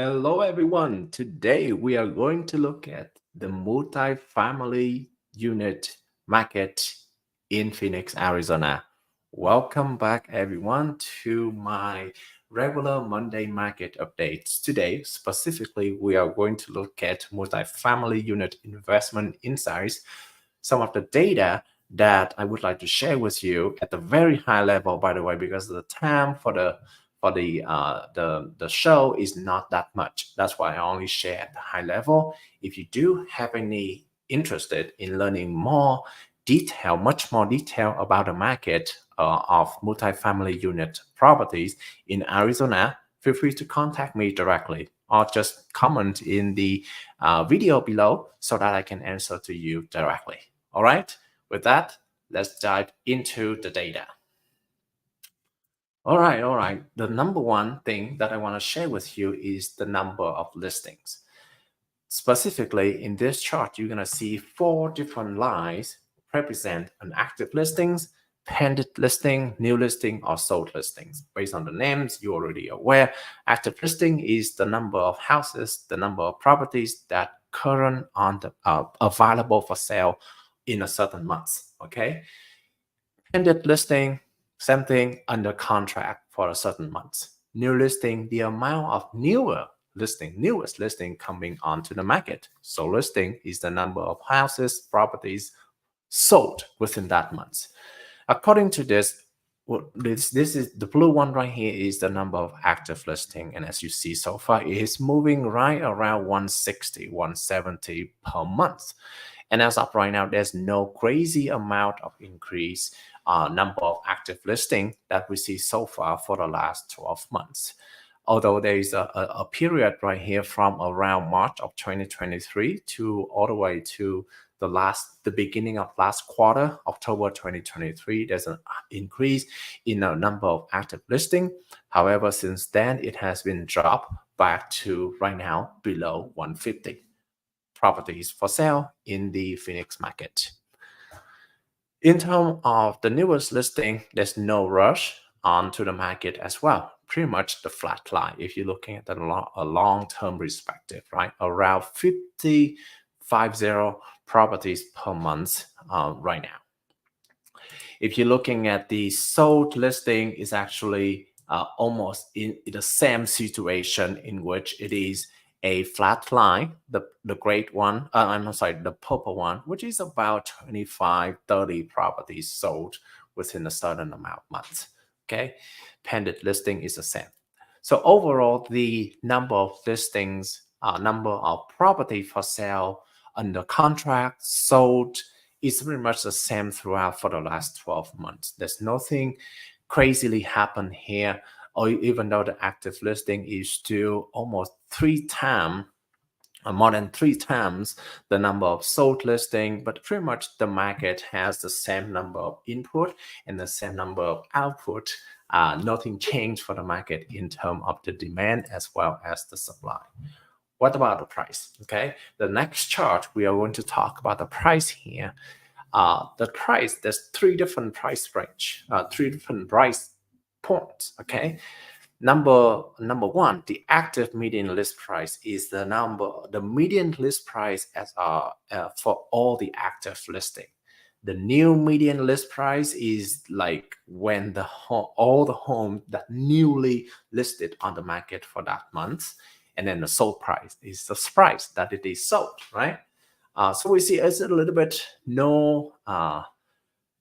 Hello, everyone. Today we are going to look at the multi-family unit market in Phoenix, Arizona. Welcome back, everyone, to my regular Monday market updates. Today, specifically, we are going to look at multi-family unit investment insights, some of the data that I would like to share with you at the very high level, by the way, because the time for the show is not that much. That's why I only share at the high level. If you do have any interested in learning more detail, much more detail about the market of multifamily unit properties in Arizona, feel free to contact me directly or just comment in the video below so that I can answer to you directly. All right, with that, let's dive into the data. All right. The number one thing that I want to share with you is the number of listings. Specifically, in this chart, you're going to see four different lines represent an active listings, pending listing, new listing, or sold listings. Based on the names, you're already aware. Active listing is the number of houses, the number of properties that current on the available for sale in a certain month. Okay. Pending listing, same thing, under contract for a certain month. New listing, the amount of newest listing coming onto the market. So listing is the number of houses, properties sold within that month. According to this, this is the blue one right here is the number of active listing, and as you see so far, it is moving right around 160, 170 per month. And as of right now, there's no crazy amount of increase number of active listing that we see so far for the last 12 months. Although there is a period right here from around March of 2023 to all the way to the beginning of last quarter, October 2023, there's an increase in the number of active listing. However, since then, it has been dropped back to right now below 150 properties for sale in the Phoenix market. In terms of the newest listing, there's no rush onto the market as well. Pretty much the flat line if you're looking at a long-term perspective, right? Around 50 properties per month right now. If you're looking at the sold listing, is actually almost in the same situation in which it is a flat line, the great one, I'm sorry, the purple one, which is about 25, 30 properties sold within a certain amount of months. Okay, pending listing is the same. So overall, the number of listings, number of property for sale under contract, sold, is pretty much the same throughout for the last 12 months. There's nothing crazily happened here, or even though the active listing is still almost more than three times the number of sold listing, but pretty much the market has the same number of input and the same number of output. Nothing changed for the market in terms of the demand as well as the supply. What about the price? Okay, the next chart we are going to talk about the price here. The price, there's three different price range, three different price points. Okay, number one, the active median list price is the median list price as for all the active listing. The new median list price is like when all the homes that newly listed on the market for that month, and then the sold price is the price that it is sold, right? So we see it's a little bit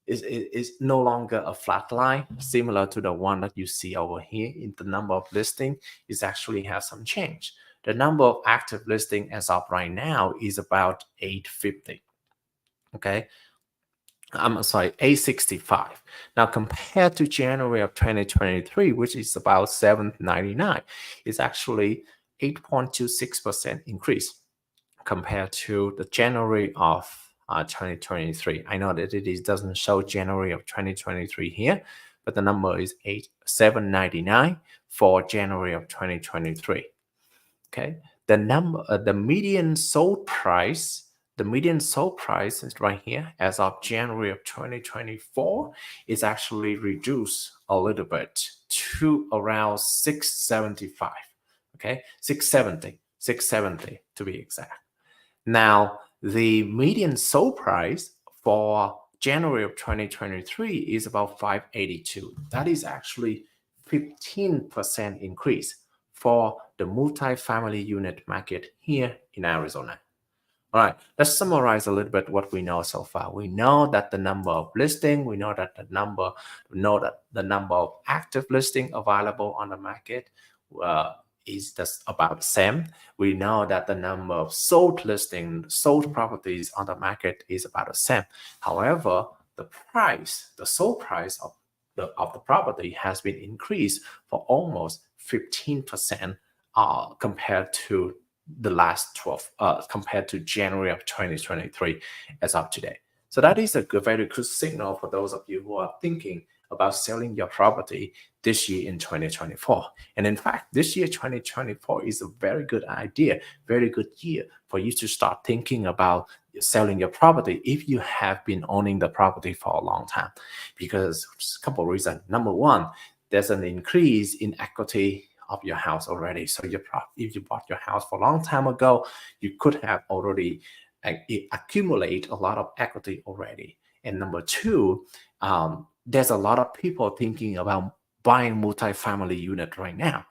is no longer a flat line, similar to the one that you see over here in the number of listing. Is actually has some change. The number of active listing as of right now is about 850. Okay, I'm sorry, 865. Now, compared to January of 2023, which is about 799, it's actually 8.26% increase compared to the January of 2023. I know that it doesn't show January of 2023 here, but the number is 799 for January of 2023. Okay, the median sold price. The median sold price is right here as of January of 2024 is actually reduced a little bit to around 675. Okay, 670 to be exact. Now, the median sold price for January of 2023 is about 582. That is actually 15% increase for the multifamily unit market here in Arizona. All right, let's summarize a little bit what we know so far. We know that the number of listing, we know that the number of active listing available on the market is just about the same. We know that the number of sold properties on the market is about the same. However, the sold price of the property has been increased for almost 15% compared to the last 12 compared to January of 2023 as of today. So that is a very good signal for those of you who are thinking about selling your property this year in 2024. And in fact, this year 2024 is a very good idea, very good year for you to start thinking about selling your property if you have been owning the property for a long time. Because a couple of reasons. Number one, there's an increase in equity of your house already. So if you bought your house for a long time ago, you could have already accumulate a lot of equity already. And number two, there's a lot of people thinking about buying multifamily unit right now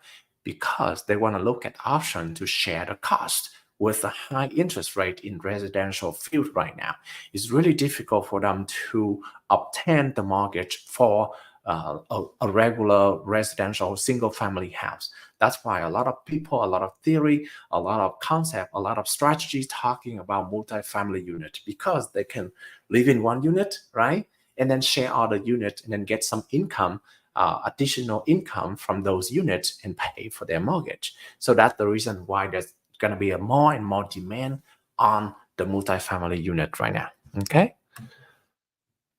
because they want to look at option to share the cost. With the high interest rate in residential field right now, it's really difficult for them to obtain the mortgage for a regular residential single family house. That's why a lot of people, a lot of theory, a lot of concept, a lot of strategies talking about multifamily unit because they can live in one unit, right? And then share other unit and then get some income, additional income from those units and pay for their mortgage. So that's the reason why there's going to be a more and more demand on the multifamily unit right now. Okay.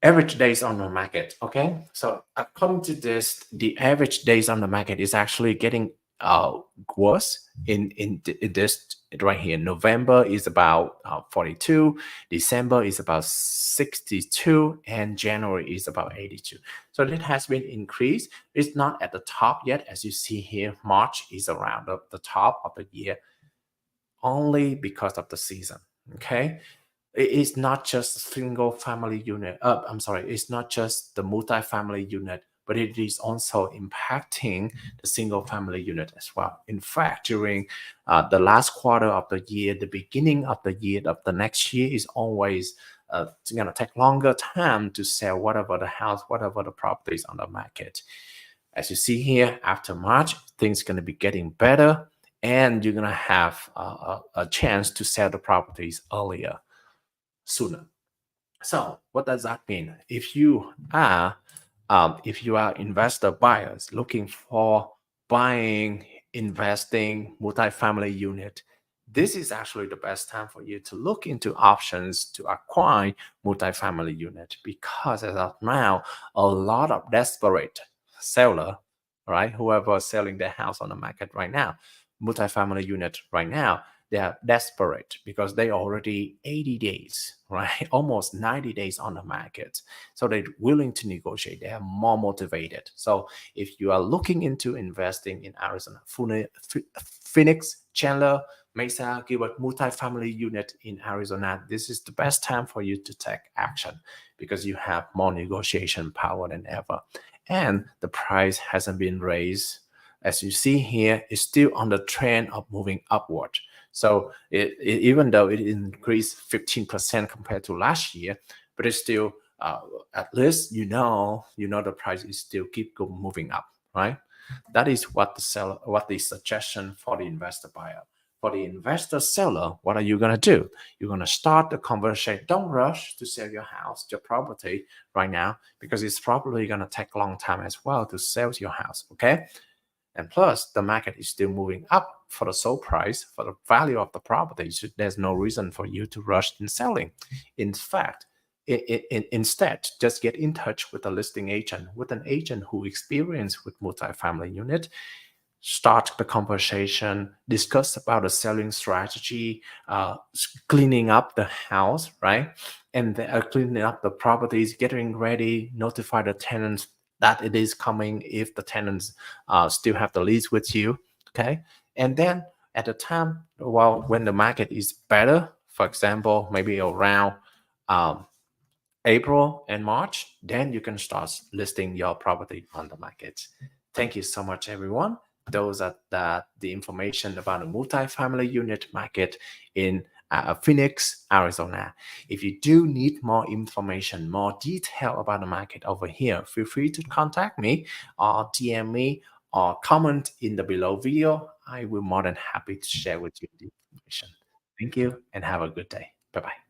Average days on the market. Okay, so according to this, the average days on the market is actually getting worse in this right here. November is about 42, December is about 62, and January is about 82. So it has been increased. It's not at the top yet, as you see here. March is around the top of the year, only because of the season. Okay. It's not just a single family unit. It's not just the multifamily unit, but it is also impacting the single family unit as well. In fact, during the last quarter of the year, the beginning of the year of the next year is always going to take longer time to sell whatever the house, whatever the properties on the market. As you see here, after March, things are going to be getting better, and you're going to have a chance to sell the properties earlier, sooner. So what does that mean? If you are investor buyers looking for buying, investing multifamily unit, this is actually the best time for you to look into options to acquire multifamily unit, because as of now, a lot of desperate seller, right, whoever is selling their house on the market right now, multifamily unit right now, they are desperate because they already 80 days, right? Almost 90 days on the market. So they're willing to negotiate. They are more motivated. So if you are looking into investing in Arizona, Phoenix, Chandler, Mesa, Gilbert multifamily unit in Arizona, this is the best time for you to take action because you have more negotiation power than ever. And the price hasn't been raised. As you see here, it's still on the trend of moving upward. So even though it increased 15% compared to last year, but it's still at least you know the price is still moving up, right? That is what the suggestion for the investor buyer. For the investor seller, what are you gonna do? You're gonna start the conversation. Don't rush to sell your house, your property right now, because it's probably gonna take a long time as well to sell your house. Okay. And plus, the market is still moving up for the sold price, for the value of the property. So there's no reason for you to rush in selling. In fact, instead, just get in touch with a listing agent, with an agent who experienced with multifamily unit. Start the conversation, discuss about the selling strategy, cleaning up the house, right? And cleaning up the properties, getting ready, notify the tenants that it is coming if the tenants still have the lease with you, okay? And then at the time, well, when the market is better, for example, maybe around um, April and March, then you can start listing your property on the market. Thank you so much, everyone. Those are the information about the multifamily unit market in Phoenix, Arizona. If you do need more information, more detail about the market over here, feel free to contact me or DM me or comment in the below video. I will more than happy to share with you the information. Thank you and have a good day. Bye-bye.